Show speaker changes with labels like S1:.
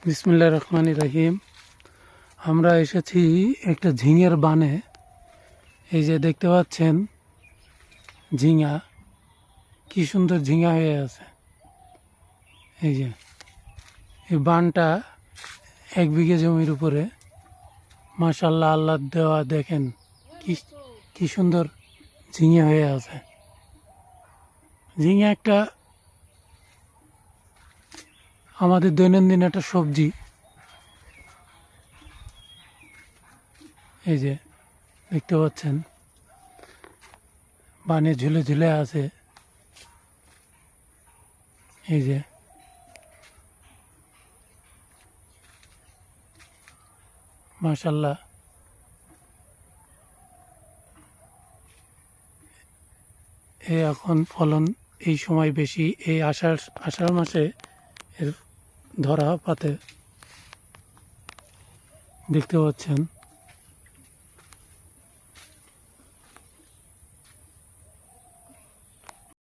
S1: বিসমিল্লাহির রহমানির রহিম। আমরা এসেছি একটা ঝিঙের বানে। এই যে দেখতে পাচ্ছেন ঝিঙা, কি সুন্দর ঝিঙা হয়ে আছে। এই যে এই বানটা 1 বিঘে জমির উপরে, মাশাআল্লাহ, আল্লাহ দেওয়া। দেখেন কি কি সুন্দর ঝিঙে হয়ে আছে। ঝিঙে একটা আমাদের দৈনন্দিন একটা সবজি। এই যে দেখতে পাচ্ছেন বানে ঝুলে ঝুলে আছে। এই যে মাশাআল্লাহ, এখন ফলন এই সময় বেশি। এই আষাঢ় মাসে এর ধরা পাতে দেখতে পাচ্ছেন।